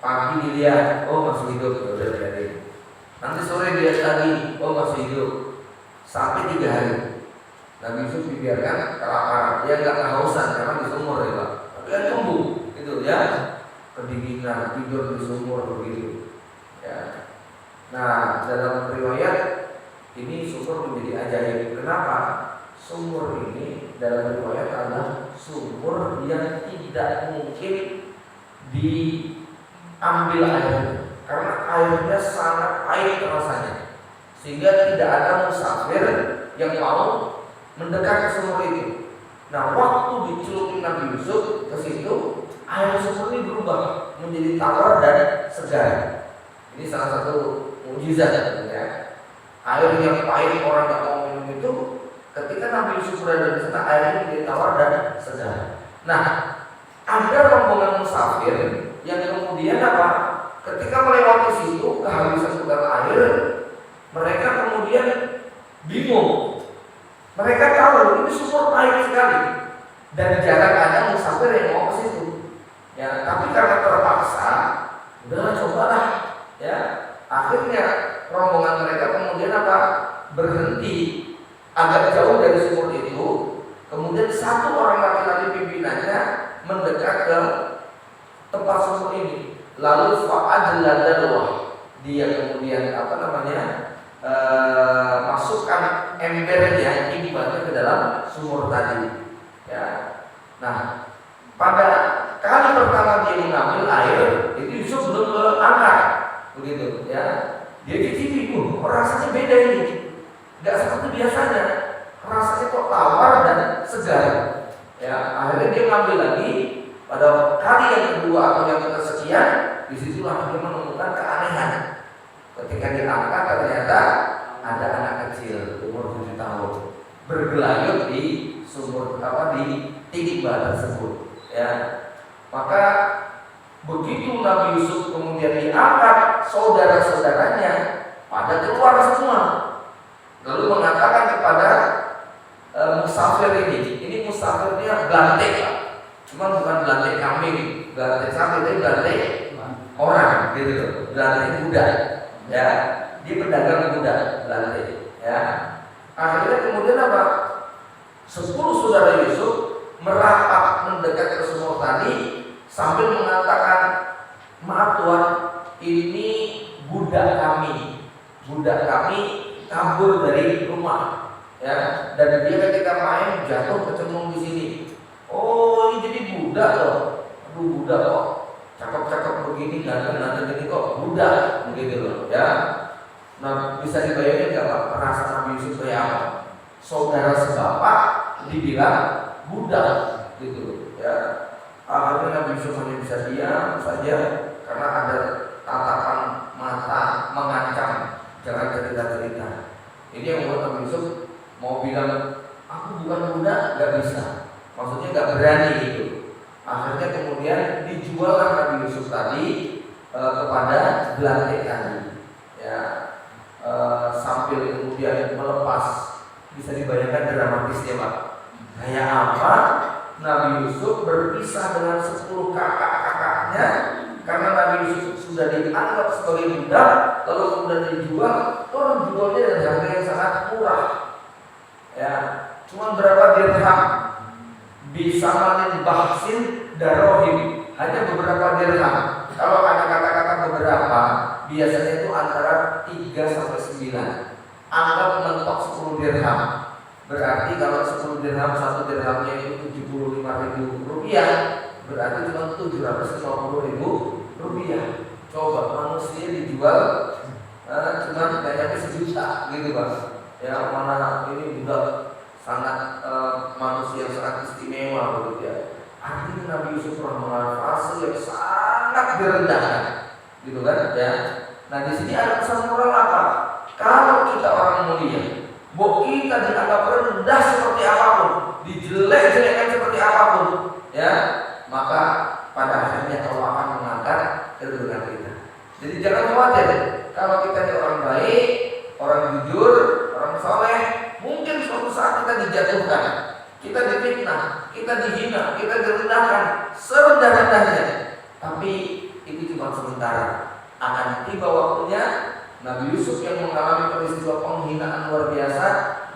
Pagi dilihat, oh masih hidup, ya udah biarin. Nanti sore dilihat lagi, oh masih hidup. Sampai 3 hari. Nabi Yusuf dibiarkan kelaparan, dia nggak kehausan karena di sumur ya Pak. Tapi kan tumbuh, gitu ya. Kedinginan, tidur di sumur begitu. Ya. Nah, dalam riwayat ini sumur menjadi ajaib. Kenapa? Sumur ini dalam riwayat adalah sumur yang tidak mungkin diambil airnya, karena airnya sangat pahit rasanya, sehingga tidak ada musafir yang mau mendekat ke sumur itu. Nah, waktu dicelupin Nabi Yusuf ke situ, air sumur ini berubah menjadi tawar dan segar. Ini salah satu mukjizat ya. Air yang pahit orang nggak mau minum itu, ketika Nabi Yusuf berada di sana, airnya menjadi tawar dan segar. Nah, ada rombongan musafir yang kemudian apa? Ketika melewati situ kehabisan sumber air, mereka kemudian bingung. Mereka tahu ini sumur pahit sekali dan jarang ada musafir yang mau ke situ. Ya, tapi karena terpaksa, udah cobalah. Ya, akhirnya rombongan mereka kemudian apa? Berhenti agak jauh dari sumur itu. Kemudian satu orang laki-laki pimpinannya mendekat ke tempat sumur ini. Lalu fa'adladalwah, dia kemudian masukkan embernya ibaratnya ke dalam sumur tadi. Ya. Nah, pada kali pertama dia mengambil air, itu Yusuf belum angkat, begitu. Ya, dia cicipi, rasanya beda ini, nggak seperti biasanya. Rasanya kok tawar dan segar. Ya, akhirnya dia ngambil lagi. Pada kali yang kedua atau yang kesekian, disitulah dia menemukan keanehan. Ketika diangkat ternyata ada anak kecil umur 7 tahun bergelayut di sumur di timba tersebut. Ya, maka begitu Nabi Yusuf kemudian diangkat, saudara-saudaranya pada keluar semua, lalu mengatakan kepada musafir ini musafirnya belantik Pak. Cuma bukan belantik kambing, belantik sapi, tapi belantik orang, gitu loh, belantik kuda. Ya, dia pedagang kuda, belantik. Ya, akhirnya kemudian apa? 10 saudara Yusuf merapat mendekat ke sumur tadi sambil mengatakan, maaf Tuhan, ini budak kami kabur dari rumah. Ya, dan dia ketika main jatuh kecemplung di sini. Oh, ini jadi budak loh. Aduh, budak kok cakep-cakep begini, ganteng gini kok budak begitu loh. Ya. Nah, bisa dibayangin nggak Pak perasaan Nabi Yusuf kayak apa? Saudara sebapak dibilang budak gitu loh. Ya. Akhirnya Nabi Yusuf hanya bisa diam saja karena ada tatapan mata mengancam, jangan cerita-cerita. Ini yang membuat Nabi Yusuf mau bilang aku bukan budak, nggak bisa. Maksudnya nggak berani gitu. Akhirnya kemudian dijuallah Nabi Yusuf tadi kepada belantik tadi. Ya, sambil kemudian melepas, bisa dibayangkan dramatisnya Pak. Kayak apa Nabi Yusuf berpisah dengan 10 kakak-kakaknya karena Nabi Yusuf sudah dianggap sebagai budak, lalu kemudian dijual, jualnya dengan harga yang sangat murah. Ya, cuma berapa dirham? Bisa manin bahsin darohim, hanya beberapa dirham. Kalau ada kata-kata beberapa, biasanya itu antara 3 sampai 9. Anggap mentok 10 dirham. Berarti kalau 10 dirham, 1 dirhamnya itu 75.000 rupiah, berarti cuma 750.000 rupiah. Coba manusia dijual cuma nggak nyampe 1 juta gitu Pak. Ya, mana ini juga sangat manusia yang sangat istimewa begitu ya. Artinya Nabi Yusuf pernah mengalami fase yang sangat direndahkan, gitu kan? Ya. Nah di sini ada pesan moral apa? Kalau kita orang mulia, kita dianggap rendah seperti apapun, dijelek-jelekkan seperti apapun, ya, maka pada akhirnya Allah akan mengangkat kedudukan kita. Jadi jangan khawatir kalau kita ini orang baik, orang jujur, orang soleh. Mungkin suatu saat kita dijatuhkan, kita difitnah, kita dihina, kita direndahkan serendah-rendahnya. Tapi itu juga cuma sementara. Akan tiba waktunya Nabi Yusuf yang mengalami peristiwa penghinaan luar biasa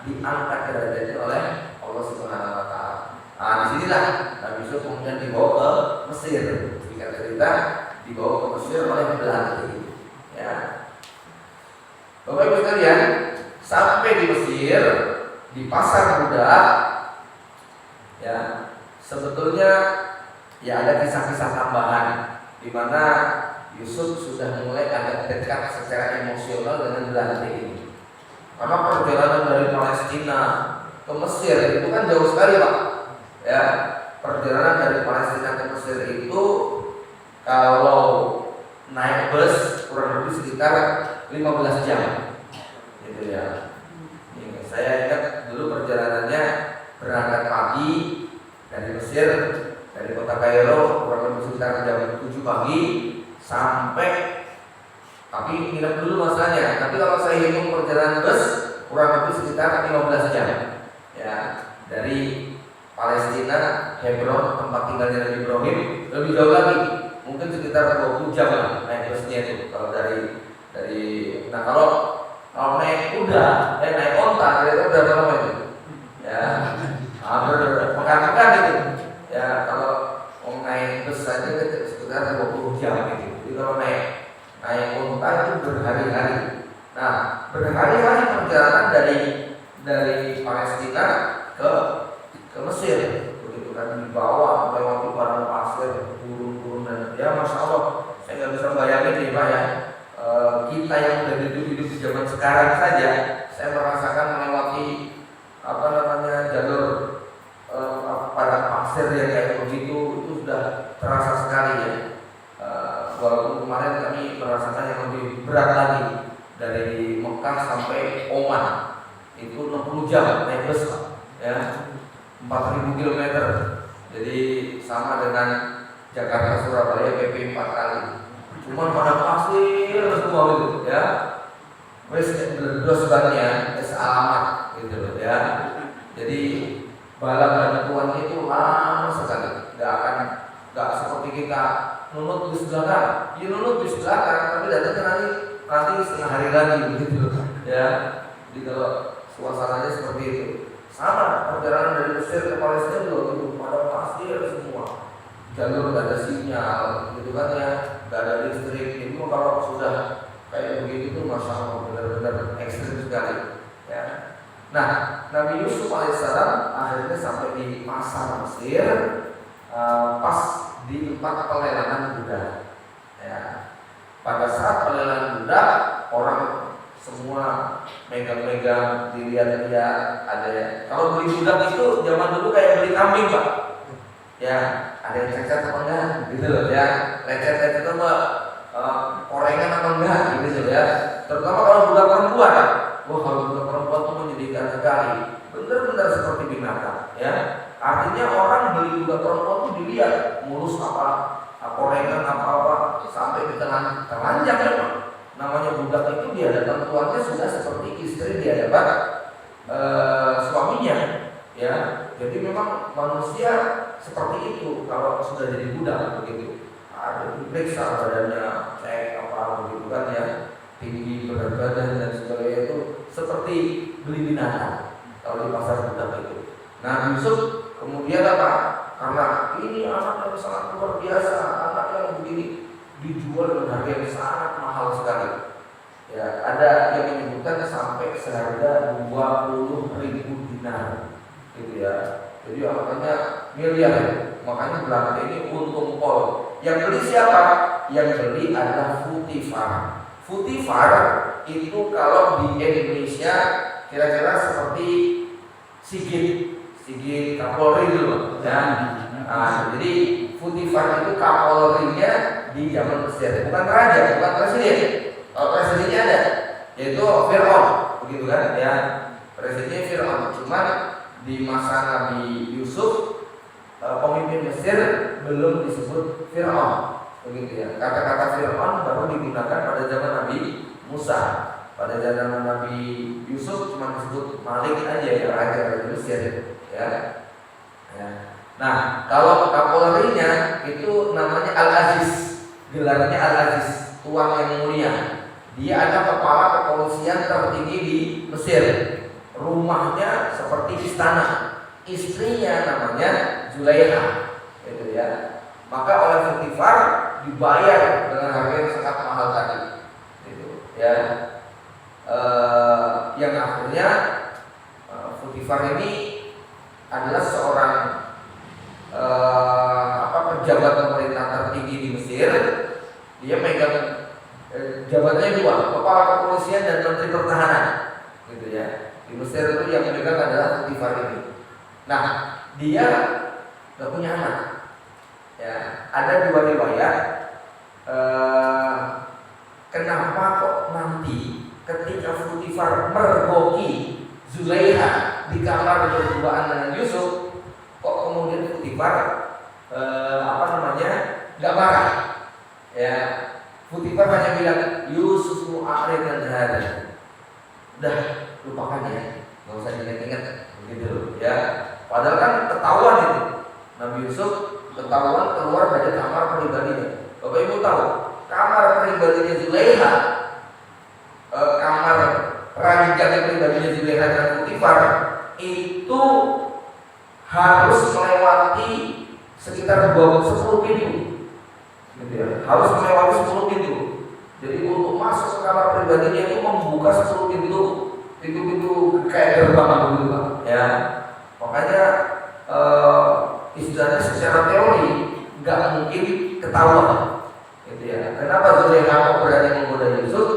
diangkat derajatnya oleh Allah Subhanahu wa taala. Nah, disinilah Nabi Yusuf kemudian dibawa ke Mesir. Jika cerita dibawa ke Mesir oleh Belanda. Ya. Bapak Ibu sekalian, sampai di Mesir di pasar budak, ya sebetulnya ya ada kisah-kisah tambahan di mana Yusuf sudah mulai agak dekat secara emosional dengan Belanda ini. Karena perjalanan dari Palestina ke Mesir itu kan jauh sekali, Pak. Ya, perjalanan dari Palestina ke Mesir itu kalau naik bus kurang lebih sekitar 15 jam. Gitu ya. Ini, saya ingat dulu perjalanannya berangkat pagi dari Mesir, dari kota Kairo kurang lebih sekitar jam 7 pagi sampai, tapi nginep dulu masalahnya. Tapi kalau saya hitung perjalanan bus kurang lebih sekitar 15 jam. Ya, dari Palestina, Hebron, tempat tinggalnya Nabi Ibrahim, lebih jauh lagi, mungkin sekitar 20 jam lah naik busnya itu. Kalau dari nah kalau naik kuda, naik onta, kira-kira berapa lama itu? Ya, hampir pekan-pekan itu. Ya, kalau mau naik bus saja sekitar 20 jam gitu. Jadi kalau naik onta itu berhari-hari. Nah, berhari-hari perjalanan dari Palestina ke Mesir, begitu kan, dibawa melewati padang pasir, gurun-gurun, dan ya masya Allah, saya nggak bisa bayangin nih Pak ya, kita yang udah hidup di zaman sekarang saja, saya merasakan melewati jalur padang pasir yang kayak begitu itu sudah terasa sekali ya. Walaupun kemarin kami merasakan yang lebih berat lagi dari Mekah sampai Oman itu 60 jam naik bus Pak, ya 4.000 km. Jadi sama dengan Jakarta Surabaya PP 4 kali. Cuman pada pasir semua gitu ya. Wes dos bannya alamat gitu loh ya. Jadi balap bantuan itu lama sekali. Enggak seperti kita nunut di belakang. Ya nunut di belakang tapi datangnya nanti setengah hari lagi gitu ya. Jadi kalau suasananya seperti itu. Sama perjalanan dari Mesir ke Palestina juga gitu, pada pasir semua, jalur gak ada sinyal, gitu kan ya, gak ada listrik. Itu kalau sudah kayak begitu tuh masya Allah benar-benar ekstrim sekali. Ya. Nah, Nabi Yusuf alaihissalam akhirnya sampai di pasar Mesir, pas di tempat pelelangan budak. Ya. Pada saat pelelangan budak, orang semua megang-megang, dilihat-lihat, ada ya. Kalau beli budak itu zaman dulu kayak beli kambing Pak. Ya, ada yang cacat apa enggak, gitu loh ya. Lecet-lecet itu korengan apa enggak, gitu loh ya. Terutama kalau budak perempuan, wah kalau budak perempuan itu menyedihkan sekali, benar-benar seperti binatang, ya. Artinya orang beli budak perempuan itu dilihat mulus apa, korengan apa sampai di telanjang ya Pak. Namanya budak itu di hadapan tuannya sudah seperti istri di hadapan suaminya, ya. Jadi memang manusia seperti itu kalau sudah jadi budak begitu. Ada diperiksa badannya, cek apa begitu kan ya, tinggi, berat badan dan sebagainya, itu seperti beli binatang kalau di pasar budak itu. Nah Yusuf kemudian apa? Karena ini anak yang sangat luar biasa, anak yang begini, dijual dengan harga yang sangat mahal sekali. Ya, ada yang menyebutkan sampai seharga 20.000 dinar, gitu ya. Jadi makanya miliar. Makanya Belanda ini untung pol. Yang beli siapa? Yang beli adalah Futifar. Futifar itu kalau di Indonesia kira-kira seperti Sigit Kapolri dulu, ya. Nah, jadi Futifar itu Kapolrinya di zaman Mesir, bukan raja, bukan presiden. Kalau presidennya ada, yaitu Fir'aun, begitu kan? Ya, presidennya Fir'aun. Cuman di masa Nabi Yusuf, pemimpin Mesir belum disebut Fir'aun, begitu ya. Kata-kata Fir'aun baru digunakan pada zaman Nabi Musa. Pada zaman Nabi Yusuf cuma disebut Malik aja ya, raja Mesir, ya. Ya. Nah, kalau Kapolrinya itu namanya Al-Aziz. gelarnya Al-Aziz, tuan yang mulia. Dia adalah kepala kepolisian tertinggi di Mesir. Rumahnya seperti istana. Istrinya namanya Zulaiha, gitu ya. Maka oleh Potifar dibayar dengan harga yang sangat mahal tadi, gitu ya. Yang akhirnya Potifar ini adalah seorang pejabat pemerintah tertinggi di Mesir. Dia megang jabatannya dua, kepala kepolisian dan menteri pertahanan, gitu ya. Di Mesir itu yang megang adalah Potifar ini. Nah, dia gak punya anak. Ya, ada dua riwayat. Kenapa kok nanti ketika Potifar mergoki Zulaiha di kamar berduaan dengan Yusuf, kok kemudian Potifar nggak marah? Ya, Potifar hanya bilang Yusuf mu'arid dan hada. Udah lupakan ya, nggak usah diingat-ingat, begitu ya. Padahal kan ketahuan itu Nabi Yusuf ketahuan keluar dari kamar pribadinya. Bapak Ibu tahu kamar pribadinya Zulaiha, kamar ranjang pribadinya Zulaiha dan Potifar itu harus melewati sekitar 10 pintu, gitu ya. Harus melewati 10 pintu. Jadi untuk masuk ke kamar pribadinya itu membuka 10 pintu kayak gerbang begitu, Pak. Ya, makanya istilahnya secara teori nggak mungkin ketahuan, gitu ya. Kenapa Zulaiha kok berani menggoda Yusuf?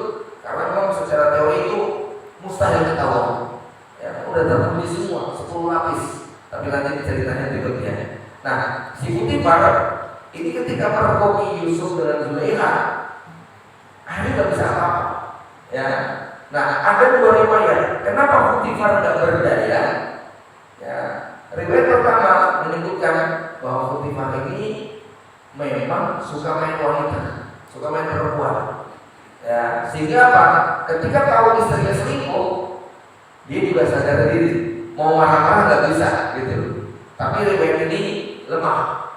Karena memang secara teori itu mustahil ketahuan. Ya, udah terbukti semua 10 lapis. Tapi nanti ceritanya berikutnya. Nah, si Potifar ini ketika mergoki Yusuf dengan Zulaiha, akhirnya nggak bisa apa-apa. Ya, nah ada dua riwayat. Kenapa Potifar nggak berdaya? Ya, riwayat pertama menyebutkan bahwa Potifar ini memang suka main wanita, suka main perempuan. Ya, sehingga apa? Ketika tahu istrinya selingkuh, dia juga sadar diri. Mau marah-marah nggak bisa, gitu. Tapi riwayat ini lemah.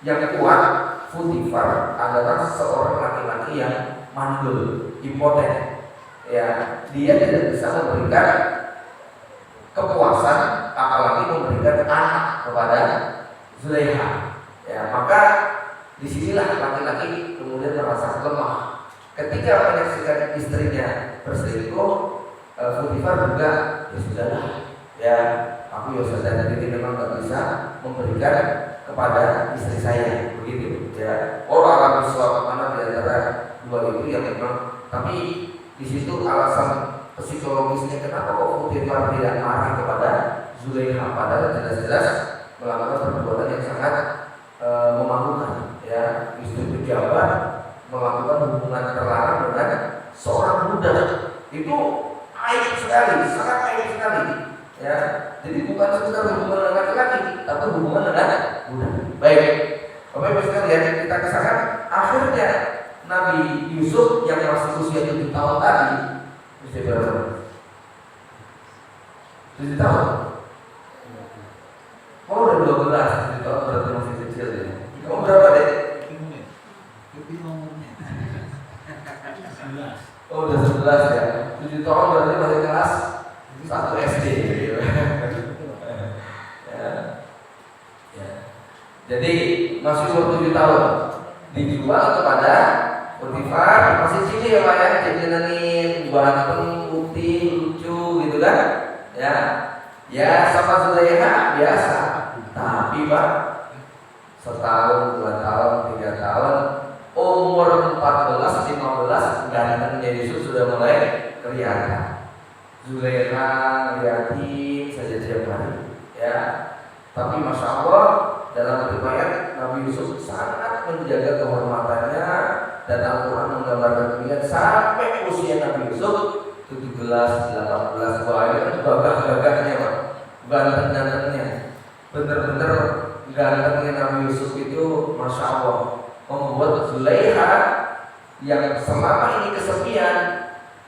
Yang kuat, Potifar adalah seorang laki-laki yang mandul, impoten. Ya, dia tidak bisa memberikan kepuasan, apalagi memberikan anak kepada Zulaiha. Ya, maka disinilah laki-laki kemudian merasa lemah. Ketika menyaksikan istrinya berselingkuh, Potifar juga ya sudahlah. Ya, aku ya sadar diri memang nggak bisa memberikan kepada istri saya, begitu. Ya, orang suatu mana di antara dua itu yang memang. Tapi di situ alasan psikologisnya kenapa kok Potifar tidak marah kepada Zulaiha, padahal jelas-jelas melakukan perbuatan yang sangat memalukan. Ya, istri pejabat melakukan hubungan terlarang dengan seorang budak itu aib sekali, sangat aib sekali. Ya, jadi bukan sekedar hubungan dengan laki-laki, tapi hubungan dengan budak. Baik, Bapak Ibu sekalian, kita kisahkan akhirnya Nabi Yusuf yang masih usia 7 tahun tadi, usia berapa? 7 tahun. Oh, udah 12, 7 tahun berarti masih kecil ya. Kamu berapa deh? Oh, udah 11 ya. 7 tahun berarti masih kelas 1 SD. Jadi masih umur 7 tahun dijual kepada Potifar, masih cilik ya Pak ya, jajanin ganteng, putih, lucu gitu kan. Ya sama Zulaiha biasa. Tapi Pak, setahun, 2 tahun, 3 tahun, umur 14, 15 gantengnya Yusuf sudah mulai kelihatan. Zulaiha ngeliatin saja tiap hari. Ya, tapi masya Allah dalam riwayat Nabi Yusuf sangat menjaga kehormatannya dan Al-Quran menggambarkan demikian sampai usia Nabi Yusuf 17, 18 bahkan gagah-gagahnya Pak, ganteng-gantengnya, bener-bener gantengnya Nabi Yusuf itu masya Allah membuat Zulaiha yang selama ini kesepian,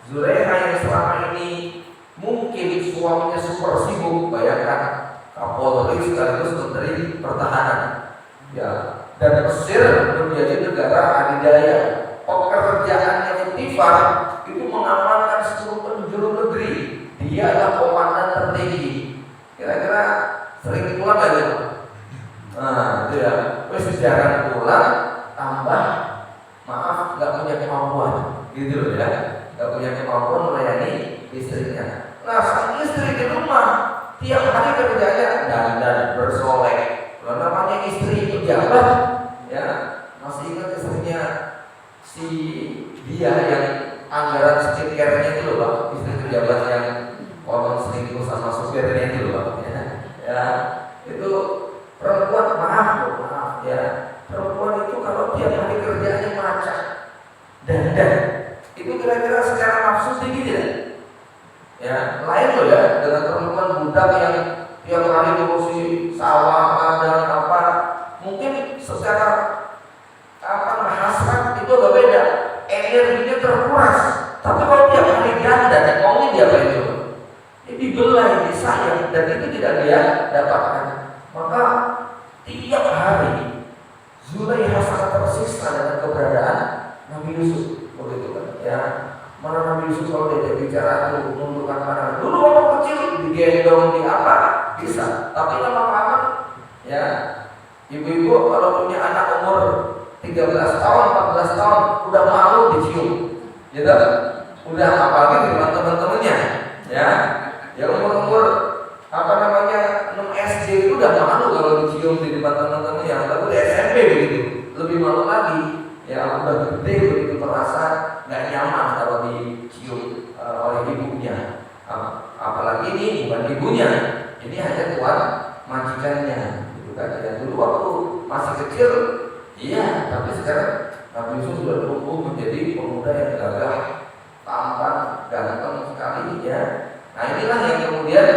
Zulaiha yang selama ini mungkin suaminya super sibuk, bayangkan Kapolri sekaligus Menteri Pertahanan. Ya, dan Mesir menjadi negara adidaya. Pekerjaannya Potifar itu mengamankan seluruh penjuru negeri. Dia adalah komandan tertinggi. Kira-kira sering pulang aja. Nah, itu ya. Wes jarang pulang, tambah maaf nggak punya kemampuan, gitu loh ya. Nggak punya kemampuan melayani istrinya. Nah, sang istri di rumah tiap hari kerjanya dandan bersolek. Kalau namanya istri pejabat, ya masih ingat istrinya si dia yang anggaran skincare-nya itu loh Pak, istri pejabat yang konon selingkuh sama supirnya itu loh Pak. Ya, itu perempuan maaf ya. Perempuan itu kalau tiap hari kerjanya macam dandan, itu kira-kira secara nafsu tinggi tidak? Ya, lain loh ya dengan perempuan budak yang tiap hari ngurusi sawah, ladang apa, mungkin secara hasrat itu agak beda, energinya terkuras. Tapi kalau tiap hari dandan, ngomongin dia apa itu? Ini dibelai, disayang, dan itu tidak dia dapatkan. Maka tiap hari Zulaikha sangat tersiksa dengan keberadaan Nabi Yusuf, begitu kan? Ya, mana Nabi Yusuf kalau dia bicara itu menundukkan pandangan. Dulu waktu kecil digendong di apa bisa, tapi lama-lama ya ibu-ibu kalau punya anak umur 13 tahun, 14 tahun udah malu dicium, gitu? Udah apalagi dengan teman-temannya, ya. Yang umur apa namanya 6 SD itu udah malu kalau dicium di depan teman-temannya, lalu di SMP begitu lebih malu lagi. Ya udah gede begitu merasa nggak nyaman kalau dicium oleh ibunya. Apalagi ini bukan ibunya, ini hanya tuan majikannya, gitu kan? Ya dulu waktu masih kecil, iya, tapi sekarang Nabi Yusuf sudah tumbuh menjadi pemuda yang gagah, tampan, ganteng sekali, ya. Nah inilah yang kemudian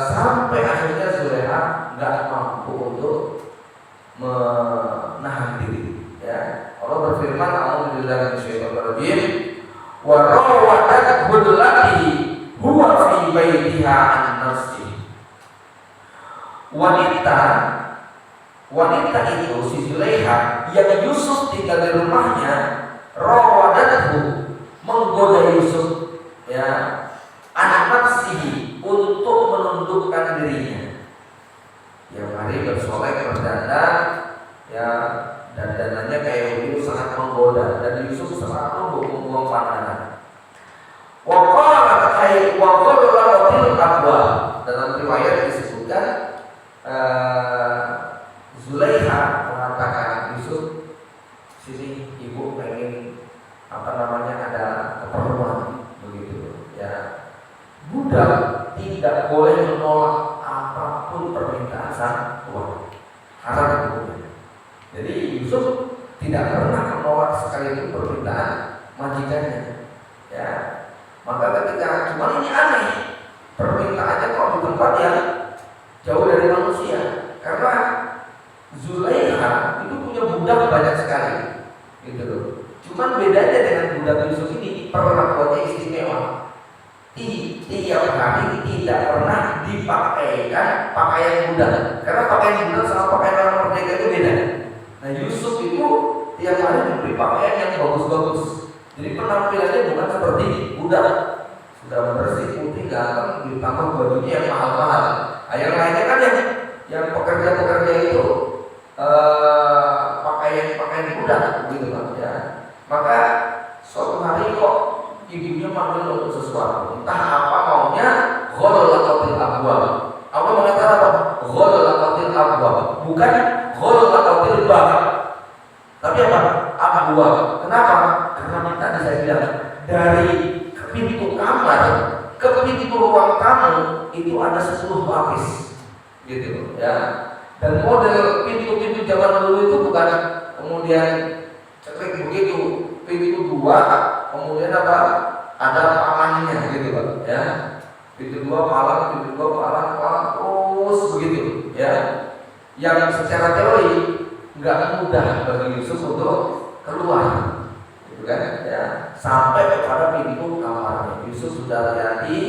sampai akhirnya Zulaikha nggak mampu untuk menahan diri. Ya, Allah berfirman, "A'udzubillahi minasyaitonir rajim. Wa rawadathu allati huwa fi baitiha an nafsihi." Wanita itu si Zulaikha yang Yusuf tinggal di rumahnya, rawadathu menggoda Yusuf, ya, an nafsihi untuk menundukkan dirinya. Yang hari bersolek berdandan, ya. Dan dandannya kayak begitu sangat menggoda, dan Yusuf selalu membuang pandangan. Waqala kai waqala til aqwa. Dalam riwayat disebutkan Zulaikha mengatakan, Yusuf, sini ibu pengen apa namanya ada keperluan begitu, ya. Budak tidak boleh menolak apapun permintaan sang tuan, haram hukumnya. Jadi Yusuf tidak pernah menolak sekalipun permintaan majikannya, ya. Maka ketika cuma ini aneh, permintaannya kalau di tempat yang jauh dari manusia, karena Zulaikha itu punya budak banyak sekali, gitu loh. Cuman bedanya dengan budak Yusuf ini, perlakuannya istimewa. Tiap hari tidak pernah dipakaikan pakaian budak, karena pakaian budak sama pakaian orang merdeka itu beda. Nah Yusuf itu tiap hari diberi pakaian yang bagus-bagus. Jadi penampilannya bukan seperti budak, sudah bersih, putih, ganteng, ditambah bajunya yang mahal-mahal. Nah, yang lainnya kan yang pekerja-pekerja itu pakaian budak, gitu kan ya. Maka suatu hari kok ibunya manggil untuk sesuatu, entah apa maunya, ghalaqatil abwab. Allah mengatakan apa? Ghalaqatil abwab, bukan ghalaqatil bab. Tapi apa? Abwab. Kenapa? Karena tadi saya bilang dari pintu kamar ke pintu ruang tamu itu ada 10 lapis, gitu ya. Dan model pintu-pintu zaman dulu itu bukan kemudian ceklik begitu, pintu 2 kemudian apa? Ada palannya, gitu kan ya. Pintu 2 palang, pintu 2 palang terus begitu ya. Yang secara teori nggak mudah bagi Yusuf untuk keluar, gitu kan ya. Sampai kepada pintu kamarnya, Yusuf sudah hati-hati,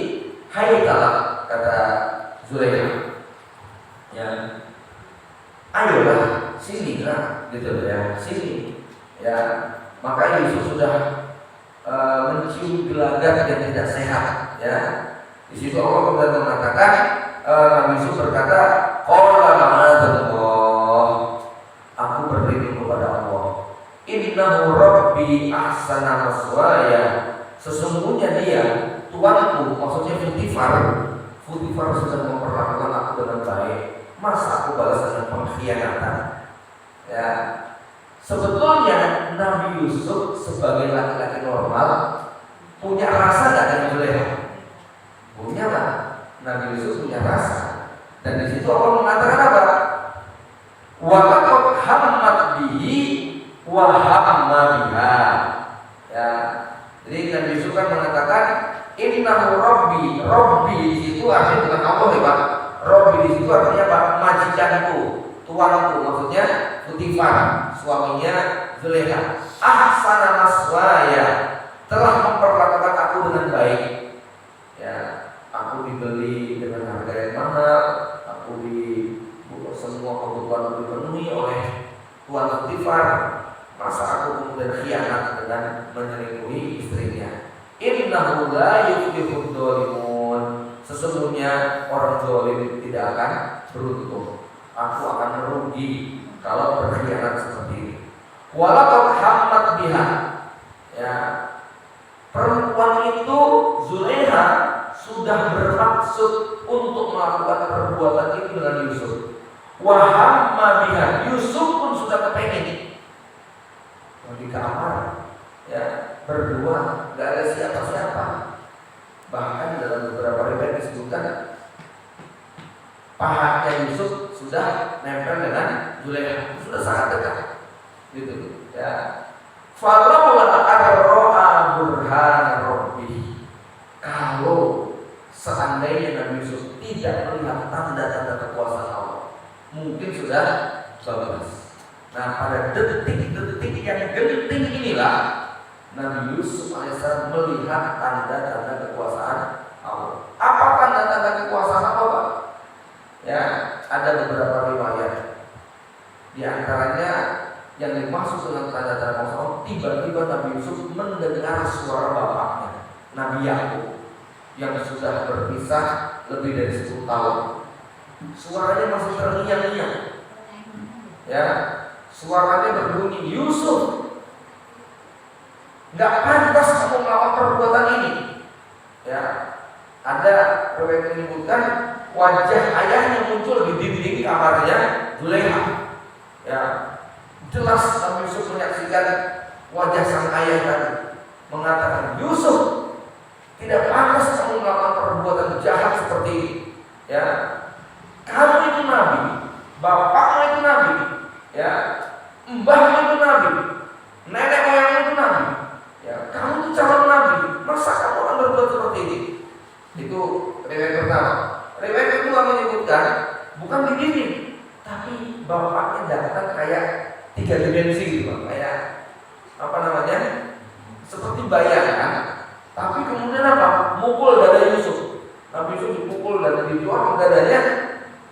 hai talak, kata Zulaikha, ya, ayolah sini lah, gitu ya, sini. Ya, maka Yusuf sudah mencium gelagat yang tidak sehat. Ya, di situ Allah kemudian mengatakan, Nabi Yusuf berkata, qala ma'adzallah, aku berlindung kepada Allah. Innahu rabbi ahsana maswaya, sesungguhnya dia Tuanku, maksudnya Putifar sudah memperlakukan aku dengan baik. Masa aku balas dengan pengkhianatan? Ya, sebetulnya Nabi Yusuf sebagai laki-laki normal punya rasa nggak dengan Zulekha? Punya lah. Nabi Yusuf punya rasa. Dan di situ Allah mengatakan apa? Wa laqad hammat bihi wa hamma biha. Ya, jadi Nabi Yusuf kan mengatakan innahu rabbi. Rabbi itu artinya bukan Allah ya Pak. Rabbi di situ artinya apa? Majikanku, tuanku, maksudnya Putifar, suaminya Zulekha. Ahsana maswaya, telah memperlakukan aku dengan baik. Ya, aku dibeli dengan harga yang mahal, aku semua kebutuhan dipenuhi oleh tuan Putifar. Masa aku kemudian khianat dengan menyelingkuhi istrinya? Innahu la yuflihud dzalimun, sesungguhnya orang zalim tidak akan beruntung. Aku akan merugi kalau berkhianat seperti ini. Walaqad hammat biha, ya, perempuan itu Zulekha sudah bermaksud untuk melakukan perbuatan itu dengan Yusuf. Wa hamma biha, Yusuf pun sudah kepengen di kamar, ya, berdua, gak ada siapa-siapa. Bahkan dalam beberapa riwayat disebutkan pahanya Yusuf sudah nempel dengan Zulekha, sudah sangat dekat, gitu ya. Falawla arro'a burhana rabbi, kalau seandainya Nabi Yusuf tidak melihat tanda-tanda kekuasaan Allah, mungkin sudah bagus. Nah, pada detik-detik yang genting inilah Nabi Yusuf alaihissalam melihat tanda-tanda kekuasaan Allah. Apa tanda-tanda kekuasaan Allah? Ya, ada beberapa riwayat. Di antaranya yang dimaksud dengan tanda-tanda kekuasaan Allah, tiba-tiba Nabi Yusuf mendengar suara bapaknya, Nabi Yakub, yang sudah berpisah lebih dari 10 tahun. Suaranya masih terngiang-ngiang. Ya, suaranya berbunyi, Yusuf, nggak pantas kamu melakukan perbuatan ini. Ya, ada riwayat menyebutkan wajah ayahnya muncul di dinding kamarnya Zulekha. Ya, jelas Nabi Yusuf menyaksikan wajah sang ayah tadi, mengatakan, Yusuf, tidak pantas kamu melakukan perbuatan jahat seperti ini. Ya, kamu itu nabi, bapakmu itu nabi, ya, mbahmu itu nabi, nenek moyangmu itu nabi. Ya, kamu itu calon nabi, masa kamu akan berbuat seperti ini? Itu riwayat pertama. Riwayat kedua menyebutkan bukan begini, tapi bapaknya datang kayak 3 dimensi gitu, kayak apa namanya? Seperti bayangan, tapi kemudian apa? Mukul dada Yusuf. Nabi Yusuf dipukul dan dijual dadanya.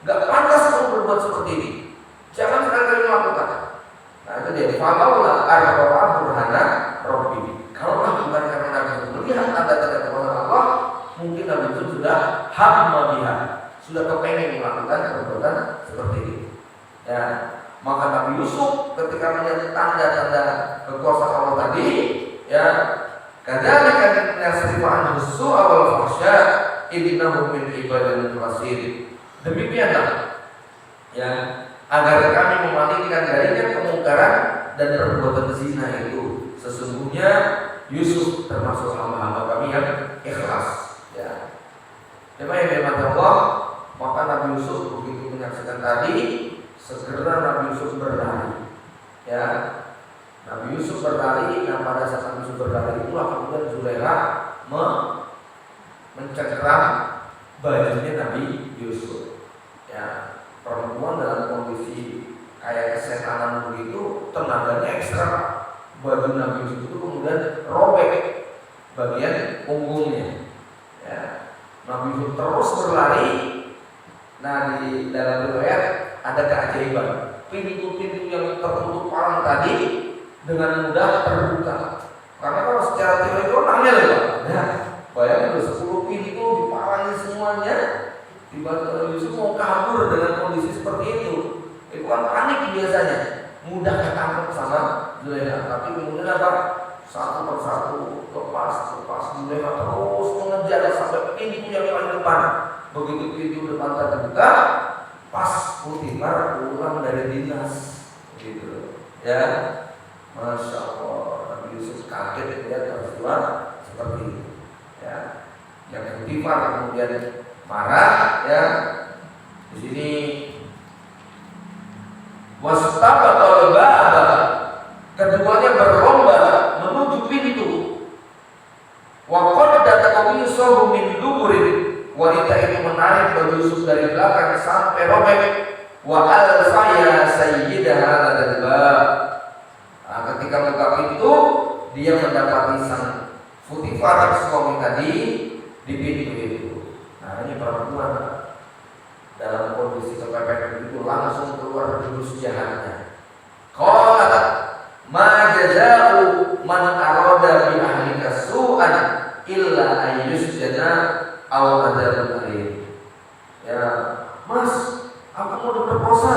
Gak pantas kamu berbuat seperti ini. Jangan sekali-kali melakukan. Nah, itu dia. Falaulah arro'a burhana rabbi. Kalau bukan karena Nabi Yusuf melihat tanda-tanda kekuasaan Allah, mungkin Nabi Yusuf sudah hamma biha, sudah kepengen melakukan perbuatan seperti ini. Ya, maka Nabi Yusuf ketika melihat tanda-tanda kekuasaan Allah tadi, ya, kadzalika nasrifu anhu su'a wal fahsya innahu min ibadil mukhlasin. Demikianlah, ya, agar kami memalingkan darinya kemungkaran dan perbuatan zina itu. Sesungguhnya Yusuf termasuk hamba-hamba kami yang ikhlas. Ya, yang dirahmati Allah, maka Nabi Yusuf begitu menyaksikan tadi, segera Nabi Yusuf berlari. Ya, Nabi Yusuf berlari. Nah, pada saat Nabi Yusuf berlari itulah kemudian Zulekha mencengkeram bajunya Nabi Yusuf. Ya, perempuan dalam kondisi kayak kesetanan begitu, tenaganya ekstra. Baju Nabi Yusuf itu kemudian robek bagian punggungnya. Ya, Nabi Yusuf terus berlari. Nah, di dalam riwayat ada keajaiban. pintu-pintu yang tertutup orang tadi dengan mudah terbuka. Karena kalau secara teori itu angel ya, ya. Bayangin 10 pintu dipalangi semuanya, tiba-tiba Yusuf mau kabur dengan kondisi seperti itu. Itu kan panik biasanya, mudah ketangkep sama Zulaikha. Tapi kemudian apa? Satu persatu lepas Zulaikha terus mengejar sampai pintu yang paling depan. Begitu pintu depan terbuka, pas Potifar pulang dari dinas, gitu, ya. Masya Allah, Nabi Yusuf kaget melihat peristiwa seperti itu, ya. Yang Potifar kemudian marah, ya. Di sini wastabatal baba, keduanya berlomba menuju pintu. Wa qaddat qamisahu min duburin, wanita itu menarik baju Yusuf dari belakang sampai robek. Wa alfaya sayyidaha ladal bab. Nah, ketika buka pintu, dia mendapati sang Potifar suami tadi di pintu itu. Nah, ini perempuan dalam kondisi kepepet itu langsung keluar jurus jahatnya. Qalat ma jazaa'u man arada bi ahlika su'an illa ayyusjana aw adzabun alim. Ya, Mas, aku mau diperkosa.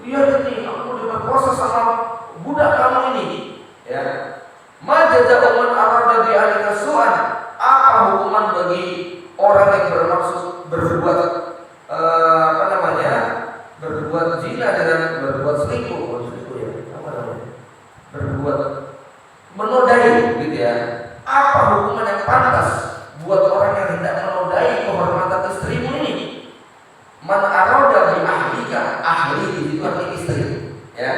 Iya nih, aku mau diperkosa sama budak kamu ini. Ya. Ma jazaa'u man arada bi ahlika su'an. Apa hukuman bagi orang yang bermaksud berbuat berbuat zina dengan berbuat selingkuh, ya, apa namanya? Berbuat menodai, gitu ya. Apa hukuman yang pantas buat orang yang hendak menodai kehormatan istrimu ini? Man arada bi ahlika, ahli itu arti istri, ya.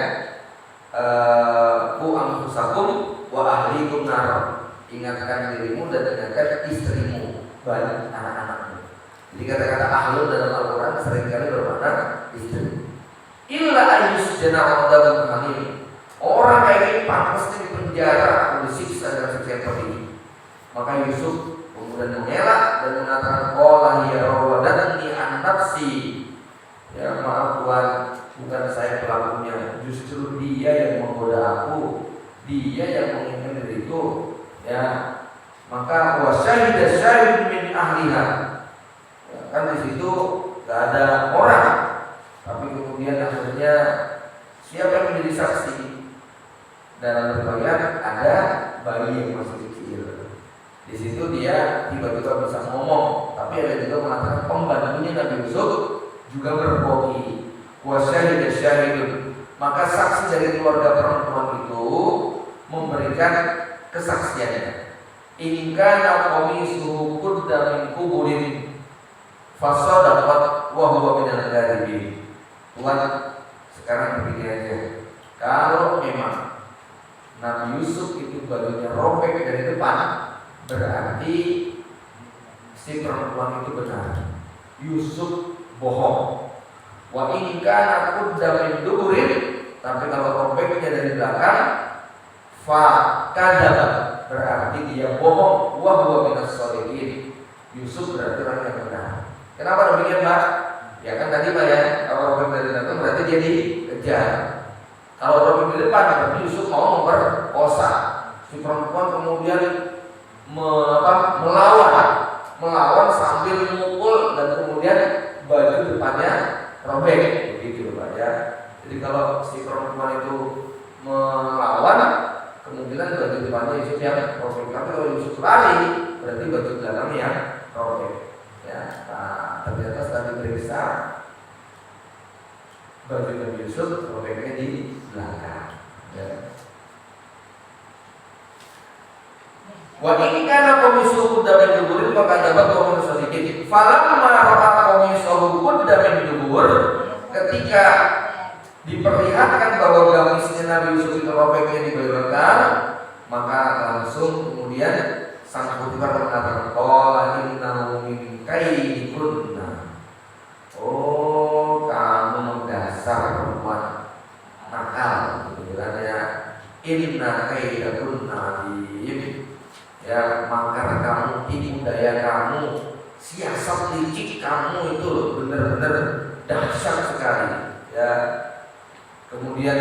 Ku anfusakum wa ahlikum nar. Ingatkan dirimu dan ingatkan istrimu, banyak anak-anakmu. Jadi kata-kata ahlul dalam Al-Quran seringkali bermakna istri. Illa ayyusjana adzabun alim. Orang kayak ini pantas di penjara atau disiksa dengan siksa yang seperti ini. Maka Yusuf kemudian mengelak dan mengatakan qala hiya rawadatni an nafsi. Ya, maaf Tuhan, bukan saya pelakunya, justru dia yang menggoda aku, dia yang menginginkan diriku. Ya, maka wa syahida syahid min ahliha. Ya, kan di situ gak ada orang, tapi kemudian akhirnya siapa yang menjadi saksi? Dalam riwayat ada bayi yang masih kecil. Di situ dia tiba-tiba bisa ngomong, tapi ada juga mengatakan pembantunya Nabi Yusuf juga berbohong. Wa syahida syahidun. Maka saksi dari keluarga perempuan itu memberikan kesaksiannya. In kana qamisuhu qudda min quburin fasadaqat wa huwa minal kadhibin. Tuhan, sekarang begini aja. Kalau memang Nabi Yusuf itu bajunya robek dari depan, berarti si perempuan itu benar. Yusuf bohong. Wa in kana qudda min duburin, tapi kalau robeknya dari belakang, fa kadzaba, berarti dia bohong. Wa huwa minas shadiqin. Yusuf berarti orang yang benar. Kenapa demikian, Pak? Ya kan tadi Pak ya, kalau robek dari belakang berarti dia dikejar. Kalau robek di depan berarti Yusuf mau memperkosa. Si perempuan kemudian melawan sambil memukul dan kemudian baju depannya robek, begitu Pak ya. Jadi kalau si perempuan itu melawan, kemungkinan baju depannya Yusuf yang robek. Tapi kalau Yusuf lari, berarti baju belakangnya yang robek. Ya, nah, ternyata setelah diperiksa baju Nabi Yusuf robeknya di belakang. Ya. Wa in kana qamisuhu qudda min duburin fa kadzaba qawmun shadiqin. Falamma ra'a qamisuhu qudda min dubur, ketika diperlihatkan bahwa gamisnya Nabi Yusuf itu robeknya di belakang, maka langsung kemudian sang Potifar mengatakan qala innahu min kaidikunna. Oh, kamu dasar perempuan nakal, kemudian ya inna kaidakunna adim. Ya, makar kamu, tipu daya kamu, siasat licik kamu itu benar-benar dahsyat sekali. Ya, Kemudian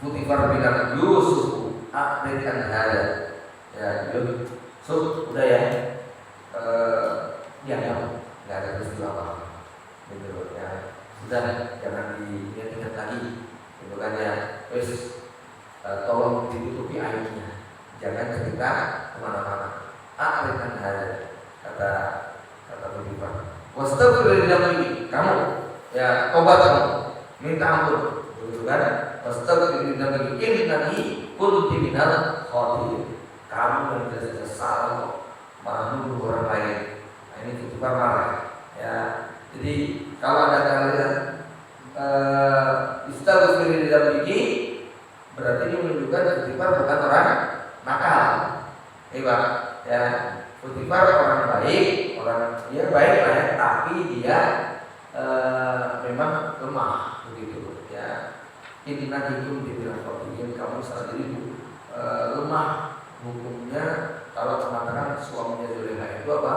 Putifar bilang Yusuf akhiran hada. Ya, Yusuf udah ya. Ya, nggak ada peristiwa apa-apa. Gitu ya. Sudah, jangan diingat-ingat lagi. Gitu kan ya. Wes, tolong ditutupi aibnya. Jangan cerita kemana-mana. Akhiran hada. Kata Putifar. Wastaghfir li kamu ya tobat kamu minta ampun begitu kan. Wastaghfir li innani kuntu minal khati'in. Kamu yang tidak salah malah nuduh orang lain. Nah, ini Putifar marah ya. Jadi kalau ada kalian istaghfir li berarti ini menunjukkan Putifar bukan orang nakal. Iya ya. Putifar orang baik, orang dia baik lah ya, tapi dia memang lemah begitu ya. Inna hikum dibilang kamu saat ini lemah hukumnya. Kalau mengatakan suaminya Zulekha itu apa?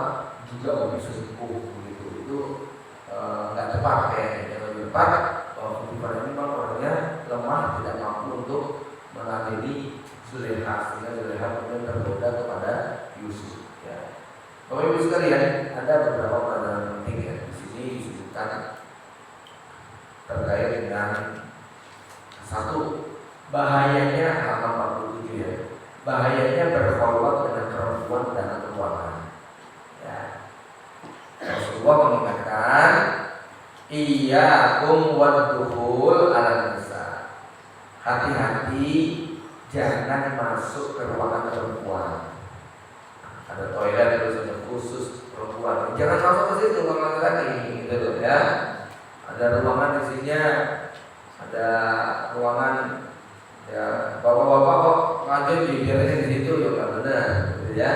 Juga orang selingkuh begitu, itu nggak tepat kayaknya. Yang lebih tepat bahwa Putifar ini memang orangnya lemah, tidak mampu untuk meladeni Zulekha, sehingga Zulekha kemudian tergoda kepada Yusuf. Bapak Ibu sekalian, ada beberapa pelajaran penting ya di sini disebutkan terkait dengan satu, bahayanya halaman 47 ya. Bahayanya berkhulwat dengan perempuan dan keuangan. Ya. Rasulullah mengingatkan, iyyakum waddukhul ala nisa. Hati-hati jangan masuk ke ruangan perempuan. Ada toilet terus khusus perempuan. Jangan masuk ke situ kalau laki-laki, gitu loh ya. Ada ruangan di sini, ada ruangan ya bapak-bapak kok ngajak dibiarin di situ ya nggak benar, gitu ya.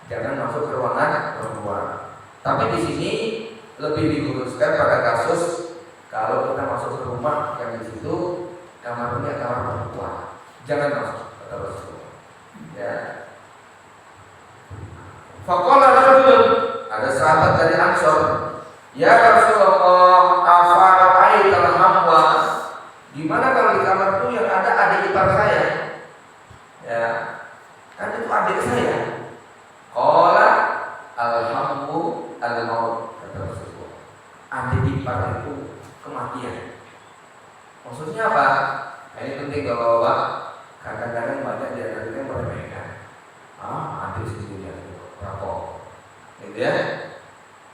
Jangan masuk ke ruangan perempuan. Tapi di sini lebih dikhususkan pada kasus kalau kita masuk ke rumah yang di situ kamarnya kamar perempuan. Jangan masuk, kata Rasulullah. Ya. Faqala rajulun, ada sahabat dari Ansor, ya Rasulullah, afara'aital hamwa, gimana kalau di kamar itu yang ada adik ipar saya? Ya, kan itu adik saya. Qala alhamdu al-maut, kata Rasulullah. Adik ipar itu kematian. Maksudnya apa? Nah, ini penting kalau Bapak. Kadang-kadang banyak di antara kita yang meremehkan. Adik sendiri rapor, gitu ya.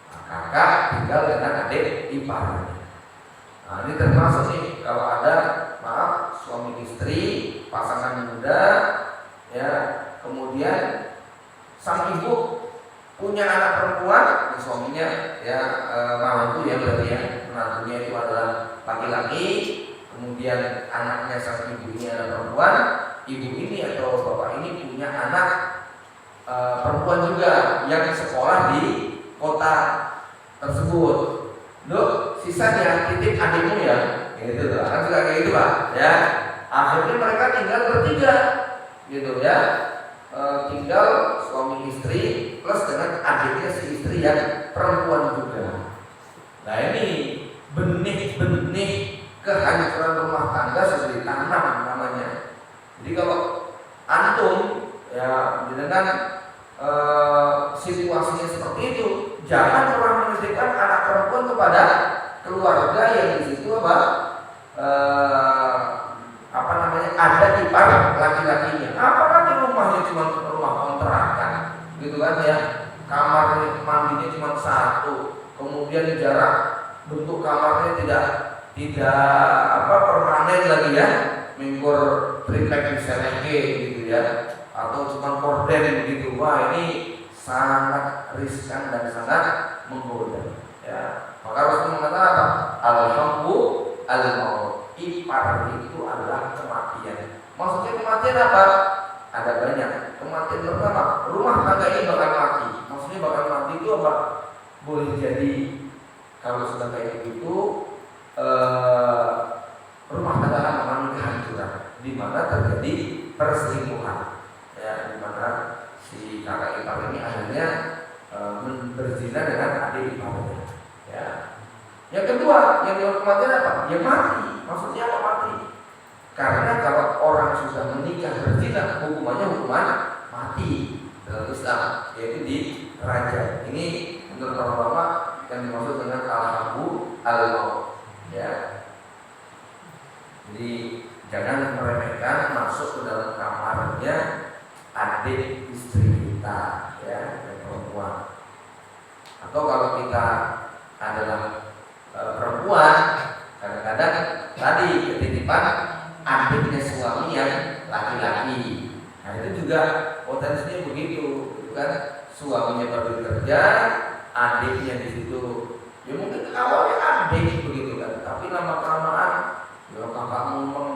Nah, kakak tinggal dengan adik iparnya. Nah, ini termasuk nih kalau ada maaf suami istri pasangan muda ya, kemudian sang ibu punya anak perempuan, suaminya ya menantu ya berarti ya, menantunya itu adalah laki-laki, kemudian anaknya sang ibu ini adalah perempuan, ibu ini atau bapak ini punya anak perempuan juga yang sekolah di kota tersebut. Loh, sisanya titip adikmu ya, gitu tuh. Kan juga kayak gitu Pak, ya. Akhirnya mereka tinggal bertiga, gitu ya. Tinggal suami istri plus dengan adiknya si istri yang perempuan juga. Nah ini benih-benih kehancuran rumah tangga sudah ditanam namanya. Jadi kalau antum ya dengan situasinya seperti itu, jangan pernah menitipkan anak perempuan kepada keluarga yang di situ ada ipar laki-lakinya. Apakah di rumahnya cuma rumah kontrakan, gitu kan ya? Kamar mandinya cuma satu, kemudian jarak bentuk kamarnya tidak permanen lagi ya, minggur triplek misalnya gitu ya, atau cuma korden begitu. Wah ini sangat riskan dan sangat menggoda ya. Maka Rasul mengatakan apa? Alhamdu al-maut, ipar itu adalah kematian. Maksudnya kematian apa? Ada banyak. Kematian pertama, rumah tangga ini bakal mati. Maksudnya bakal mati itu apa? Boleh jadi kalau sudah kayak begitu rumah tangga akan mengalami kehancuran, di mana terjadi perselingkuhan. Ya, di mana si kakak ipar ini akhirnya berzina dengan adik iparnya. Ya. Yang kedua, yang kematian apa? Ya mati. Maksudnya apa mati? Karena kalau orang sudah menikah berzina, hukumannya hukuman mati dalam Islam, yaitu di raja. Ini menurut para ulama yang dimaksud dengan al-habu al-maut. Ya. Jadi jangan meremehkan masuk ke dalam kamarnya adik istri kita, ya, yang perempuan. Atau kalau kita adalah perempuan, kadang-kadang tadi ketitipan adiknya suami yang laki-laki. Nah itu juga potensinya begitu, gitu kan? Suaminya baru kerja, adiknya di situ. Ya mungkin awalnya adik begitu kan, tapi lama kelamaan ya kakakmu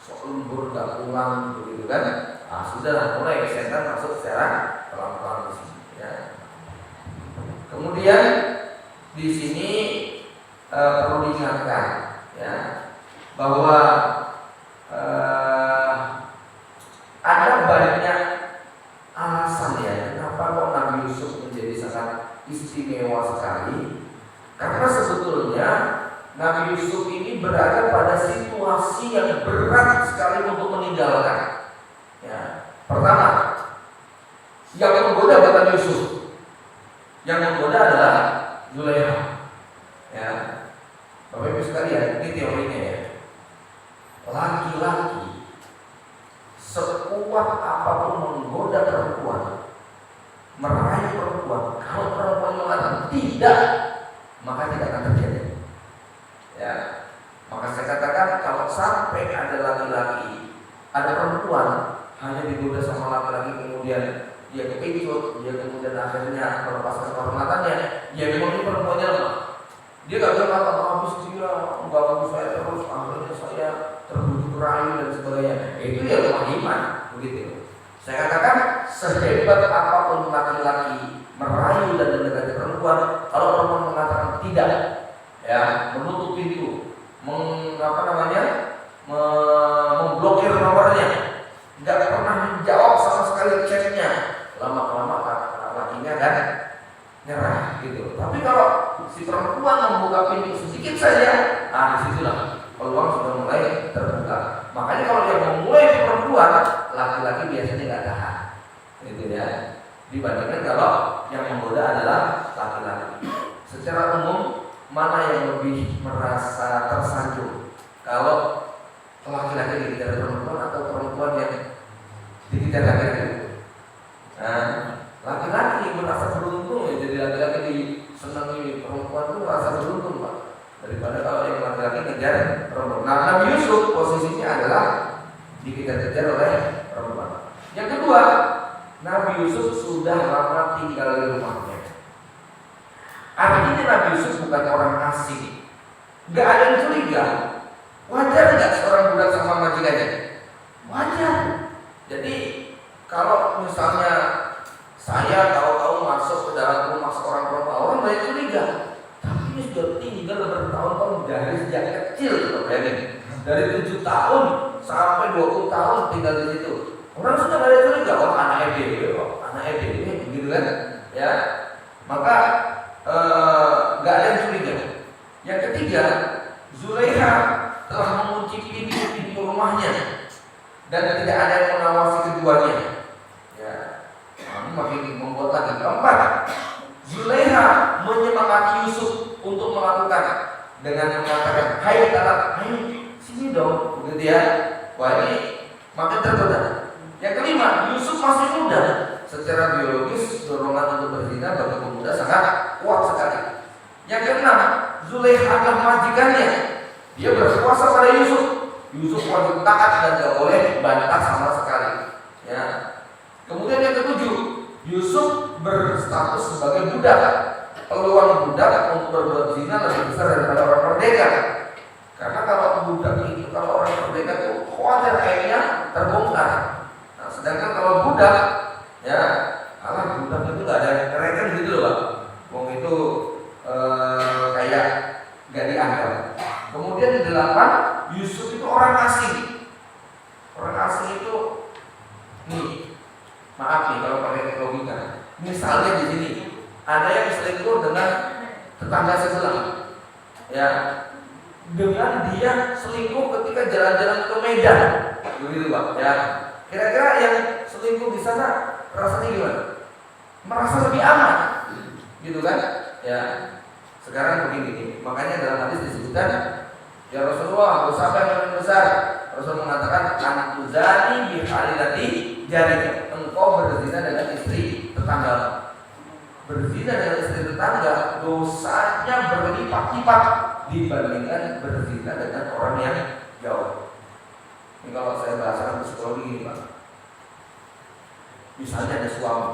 sok lembur gak pulang begitu kan? Nah sudah mulai setan masuk secara pelan-pelan di sini. Ya. Kemudian di sini perlu diingatkan, ya, bahwa ada banyak alasan ya kenapa kok Nabi Yusuf menjadi sangat istimewa sekali. Karena sebetulnya Nabi Yusuf ini berada pada situasi yang berat sekali untuk meninggalkan. Ya. Pertama, yang menggoda bukan Yusuf, yang menggoda adalah Zulaikha. Ya, Bapak Ibu sekalian, ini teorinya ya. Laki-laki sekuat apapun menggoda perempuan, meraih perempuan, kalau perempuan mengatakan tidak, maka tidak akan terjadi. Ya, maka saya katakan kalau sampai ada laki-laki, ada perempuan hanya digoda sama laki-laki, kemudian dia kepincut, dia kemudian akhirnya melepaskan kehormatannya, dia memang perempuannya lemah. Dia gak bilang apa habis dia mengganggu saya terus, akhirnya saya terbujuk rayu dan sebagainya. Itu ya lemah iman, begitu. Saya katakan sehebat apapun laki-laki merayu dan mendekati perempuan, kalau perempuan mengatakan tidak, ya, menutup pintu, memblokir nomornya, nggak pernah menjawab sama sekali chatnya, lama-lama lakinya kan nyerah gitu. Tapi kalau si perempuan membuka pintu sedikit saja, disitulah peluang sudah mulai terbuka. Makanya kalau yang memulai itu perempuan, laki-laki biasanya nggak tahan, gitu ya. Dibandingkan kalau yang menggoda adalah laki-laki. Secara umum mana yang lebih merasa tersanjung? Kalau laki-laki dikejar perempuan atau perempuan yang dikejar laki-laki? Nah, laki-laki merasa beruntung ya, jadi laki-laki disenangi perempuan itu merasa beruntung Pak, daripada kalau yang laki-laki kejar perempuan. Nah, Nabi Yusuf posisinya adalah dikejar-kejar oleh perempuan. Yang kedua, Nabi Yusuf sudah lama tinggal di rumahnya. Artinya Nabi Yusuf bukan orang asing, nggak ada yang curiga. Wajar nggak seorang budak sama majikannya? Wajar. Jadi kalau misalnya saya tahu-tahu masuk ke dalam rumah seorang perempuan, orang banyak curiga. Tapi ini sudah tinggal bertahun-tahun dari sejak kecil, bayangin. Dari 7 tahun sampai 20 tahun tinggal di situ. Orang sudah nggak ada curiga, anak ED, begitu kan? Ya, maka nggak ada yang curiga. Yang ketiga, Zulaikha telah mengunci pintu rumahnya dan tidak ada yang mengawasi keduanya. Ya, ini makin membuat lagi. Keempat, Zulaikha menyemangati Yusuf untuk melakukan dengan mengatakan, "Hai talak, ayo sini dong," begitu ya. Wah, ini makin tergoda. Yang kelima, Yusuf masih muda. Secara biologis dorongan untuk berzina bagi pemuda sangat kuat sekali. Yang keenam, Zulaikha adalah majikannya. Dia berkuasa pada Yusuf. Yusuf wajib taat dan tidak boleh bantah sama sekali. Ya. Kemudian yang ketujuh, Yusuf berstatus sebagai budak. Peluang budak untuk berbuat zina lebih besar daripada orang merdeka. Karena kalau budak itu, kalau orang merdeka itu khawatir akhirnya terbongkar. Nah, sedangkan kalau budak, ya, alah budak itu nggak ada yang keren gitu loh Pak. Wong itu kayak nggak dianggap. Kemudian di 8, Yusuf itu orang asing. Orang asing itu, nih, maaf nih kalau pakai logika. Misalnya di sini ada yang selingkuh dengan tetangga sebelah, ya, dengan dia selingkuh ketika jalan-jalan ke Medan, begitu Pak ya. Kira-kira yang selingkuh di sana rasanya gimana? Merasa lebih aman, gitu kan? Ya. Sekarang begini nih, makanya dalam hadis disebutkan, ya Rasulullah, dosa apa yang paling besar? Rasul mengatakan, antuzani bihalilati jarinya. Engkau berzina dengan istri tetangga. Berzina dengan istri tetangga, dosanya berlipat-lipat dibandingkan berzina dengan orang yang jauh. Ini kalau saya bahasakan psikologi ini Pak. Misalnya ada suami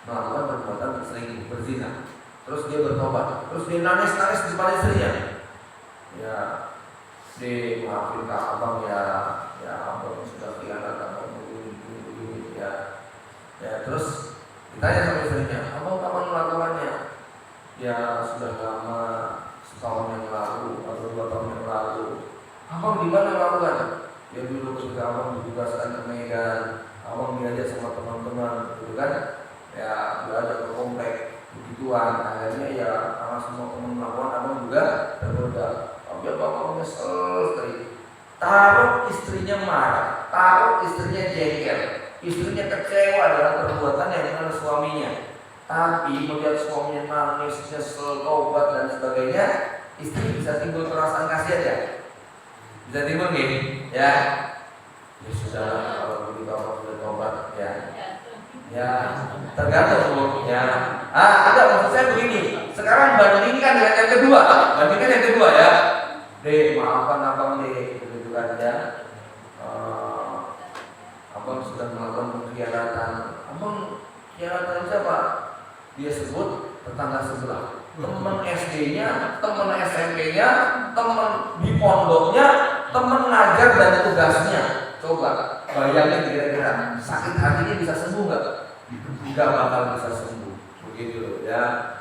melakukan perbuatan selingkuh, berzina, terus dia bertobat, terus dia nangis-nangis di depan istrinya. Ya, maafin Kak Abang ya Abang sudah khianat, Abang begini ya. Ya, terus ditanya sama istrinya, Abang kapan melakukannya? Ya sudah lama, setahun yang lalu atau 2 tahun yang lalu. Abang di mana melakukan? Ya dulu ketika Abang ditugaskan ke Medan, Abang diajak sama teman-teman, gitu kan? Ya belajar ke komplek, begituan. Akhirnya ya karena semua teman melakukan, Abang juga tergoda. Tapi Abang nyesel sekali. Taruh istrinya marah, taruh istrinya jengkel, istrinya kecewa dengan perbuatan yang dengan suaminya. Tapi melihat suaminya nangis, nyesel, taubat dan sebagainya, istri bisa timbul perasaan kasihan ya? Bisa timbul gini, ya? Ya sudah, kalau begitu Abang sudah taubat, ya. Ya, tergantung Bu, ya. Ada maksud saya begini. Sekarang bandingkan dengan yang kedua, bandingkan yang kedua ya. Dek, maafkan Abang dek, begitu kan ya. Abang sudah melakukan pengkhianatan. Abang khianatan siapa? Dia sebut tetangga sebelah, teman SD-nya, teman SMP-nya, teman di pondoknya, teman ngajar dan tugasnya. Coba bayangin kira-kira sakit hatinya bisa sembuh nggak? Nggak bakal bisa sembuh, begitu ya.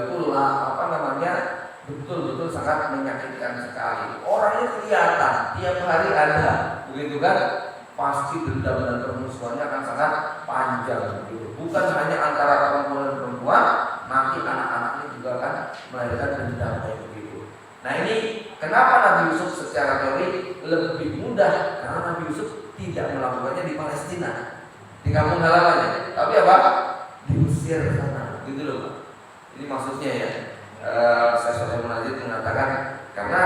Itulah apa namanya, betul-betul sangat menyakitkan sekali. Orangnya kelihatan tiap hari ada, begitu kan? Pasti dendam dan permusuhannya akan sangat panjang, begitu. Bukan hanya antara perempuan dan perempuan, nanti anak-anaknya juga akan melahirkan dendam kayak begitu. Nah ini kenapa Nabi Yusuf secara teori lebih mudah, karena Nabi Yusuf tidak melakukannya di Palestina, di kampung halamannya, tapi apa? Diusir ke sana, gitu loh. Ini maksudnya ya. Saya sudah mengatakan karena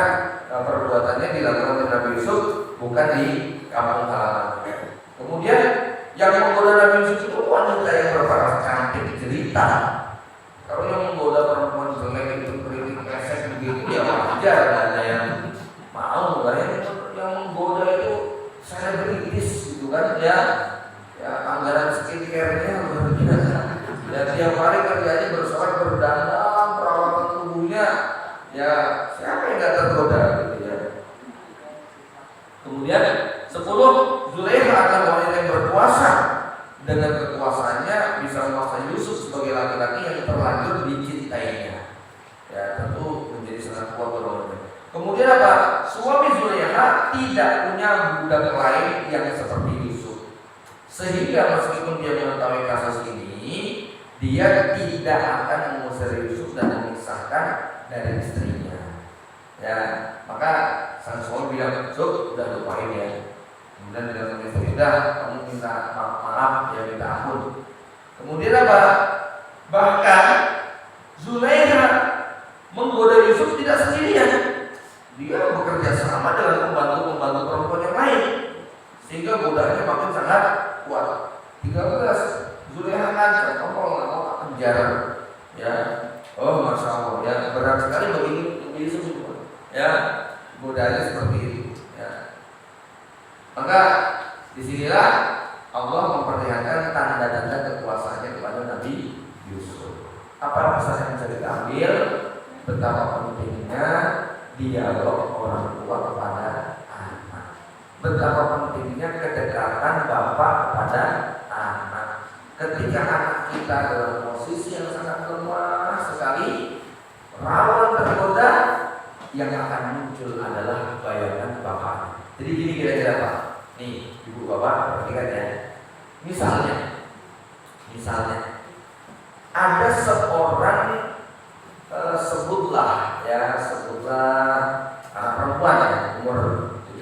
perbuatannya dilakukan oleh Nabi Yusuf bukan di kampung halaman. Kemudian yang menggoda Nabi Yusuf itu wanita yang berparas cantik jelita. Kalau yang menggoda perempuan jelek itu keriting pesek begitu ya wajar, ada yang mau. Yang menggoda itu selebritis gitu kan ya. Ya anggaran skincare-nya luar biasa. Ya tiap hari kerjanya bersorak berdandan, perawatan tubuhnya. Ya siapa yang nggak tergoda gitu ya. Kemudian 10, Zulaikha adalah wanita yang berkuasa. Dengan kekuasaannya bisa memaksa Yusuf sebagai laki-laki yang terlanjur dicintainya. Ya tentu menjadi sangat kuat orangnya. Kemudian apa? Suami Zulaikha tidak punya budak lain yang seperti Yusuf. Sehingga meskipun dia mengetahui kasus ini, dia tidak akan mengusir Yusuf dan memisahkan dari istrinya. Ya, maka sang suami bilang, "Yusuf, udah lupain ya." Kemudian dia bilang, "Sudah, kamu minta maaf, ya minta ampun." Kemudian apa? Bahkan Zulaikha menggoda Yusuf tidak sendirian. Dia bekerja sama dengan pembantu-pembantu perempuan yang lain, sehingga godaannya makin sangat kuat. 13, Zulaikha ngancam, "Kamu kalau nggak mau penjara." Ya, oh masya Allah, ya berat sekali bagi Yusuf itu. Ya, godaannya seperti itu. Ya. Maka disinilah Allah memperlihatkan tanda-tanda kekuasaannya kepada Nabi Yusuf. Apa pesan yang bisa kita ambil? Betapa pentingnya dialog orang tua kepada anak. Betapa pentingnya kedekatan bapak kepada anak. Ketika anak kita dalam posisi yang sangat lemah sekali, rawan tergoda, yang akan muncul adalah bayangan bapak. Jadi gini kira-kira Pak. Nih, ibu bapak perhatikan ya. Misalnya ada seorang sebutlah perempuan ya, umur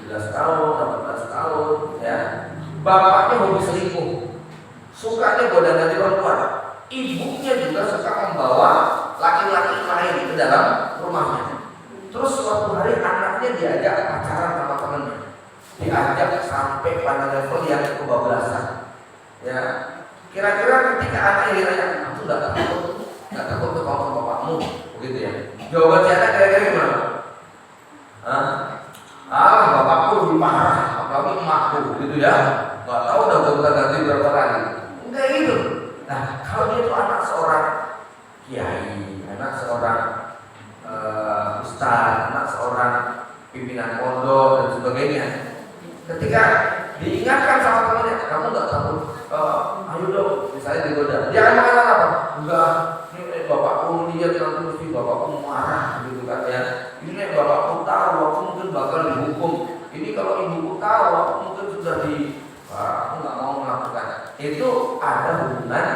17 tahun, 18 tahun ya. Bapaknya hobi selingkuh, sukanya goda-godi perempuan. Ibunya juga suka membawa laki-laki lain ke dalam rumahnya. Terus suatu hari anaknya diajak pacaran sama temennya, diajak sampai pada level yang kebablasan. Ya, kira-kira ketika anaknya ditanya, kamu nggak takut ke kamu bapakmu, begitu ya? Jawaban si anak kira-kira gimana? Bapakku lebih parah, apalagi emakku, gitu ya. Nggak tahu udah gonta-ganti berapa kali. Enggak gitu. Nah, kalau dia itu anak seorang kiai, anak seorang ustaz, anak seorang pimpinan pondok dan sebagainya, ketika diingatkan sama temannya, kamu nggak takut? Ayo dong, misalnya digoda. Dia akan mengatakan apa? Enggak, ini bapakku lihat nanti mesti bapakku marah, gitu kan ya. Ini bapakku tahu, aku mungkin bakal dihukum. Ini kalau ibuku tahu, aku mungkin sudah aku nggak mau melakukan. Itu ada hubungan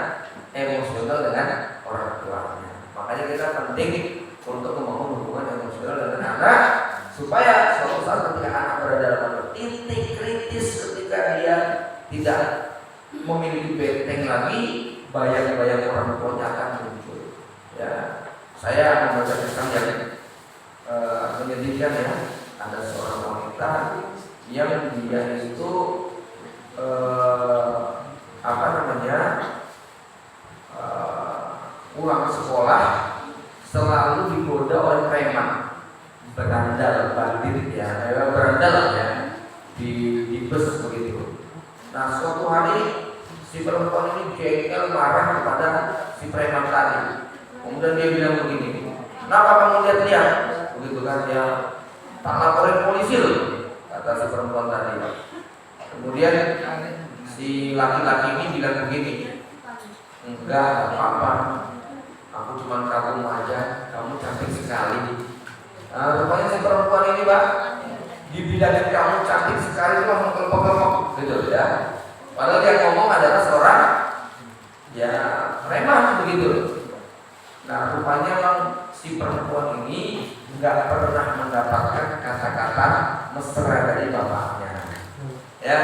emosional dengan orang tuanya. Makanya kita penting untuk membangun hubungan emosional dengan anak, supaya suatu saat ketika anak berada dalam titik kritis, ketika dia tidak memiliki benteng lagi, bayang-bayang orang tuanya akan muncul. Ya, saya membaca kisah yang menyedihkan ya. Ada seorang wanita yang dia itu pulang sekolah selalu digoda oleh preman, berandal, bandit ya, berandal ya di bus begitu. Nah, suatu hari si perempuan ini jengkel marah kepada si preman tadi. Kemudian dia bilang begini, kenapa kamu lihat-lihat? Begitu kan, dia tak laporin polisi loh, kata si perempuan tadi. Kemudian si laki-laki ini bilang begini, enggak apa-apa, aku cuma kagum aja, kamu cantik sekali. Nah, rupanya si perempuan ini Pak, dibilangin kamu cantik sekali itu langsung kelepok-kelepok gitu ya. Padahal yang ngomong adalah seorang ya preman begitu. Nah, rupanya memang si perempuan ini nggak pernah mendapatkan kata-kata mesra dari bapaknya. Ya,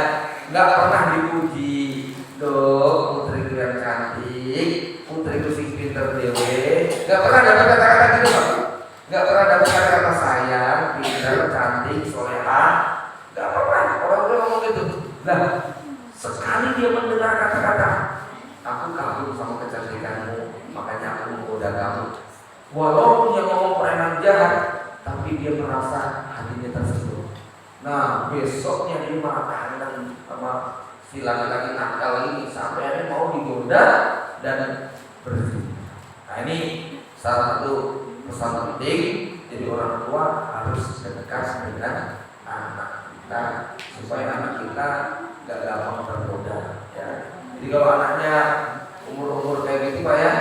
nggak pernah dipuji, "Dok, putriku yang cantik, putriku sing pinter dewe." Nggak pernah dapat kata-kata gitu, Pak. Nggak pernah dapat kata-kata sayang, pinter, cantik, soleha. Nggak pernah orang tua ngomong gitu. Nah, sekali dia mendengar kata-kata, "Aku kagum sama kecantikanmu, makanya aku menggoda kamu." Walaupun dia ngomong preman jahat, tapi dia merasa hatinya tersentuh. Nah, besoknya dia marah sama si laki-laki nakal ini sampai akhirnya mau digoda dan berzina. Nah, ini salah satu pesan penting. Jadi orang tua harus dekat dengan anak kita supaya anak kita gak gampang tergoda. Ya. Jadi kalau anaknya umur-umur kayak gitu Pak ya,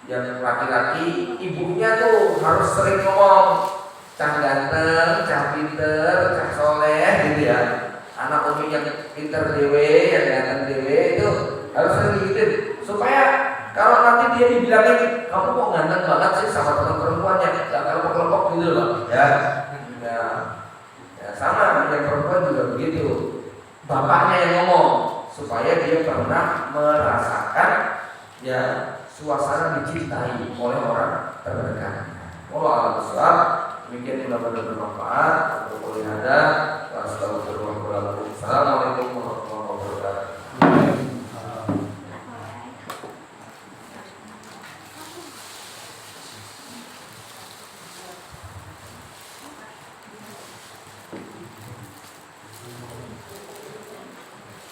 yang laki-laki, ibunya tuh harus sering ngomong, cah ganteng, cah pinter, cah soleh gitu ya. Anak umi yang pinter dewe, yang ganteng dewe itu harus sering digituin, supaya kalau nanti dia dibilangin, kamu kok ganteng banget sih sama teman perempuannya, gak kelepok-kelepok gitu loh ya. Ya sama, yang perempuan juga begitu, bapaknya yang ngomong, supaya dia pernah merasakan ya suasana dicintai oleh orang terdekat. Wallahu a'lam. Demikian mudah-mudahan bermanfaat. Assalamualaikum warahmatullahi wabarakatuh.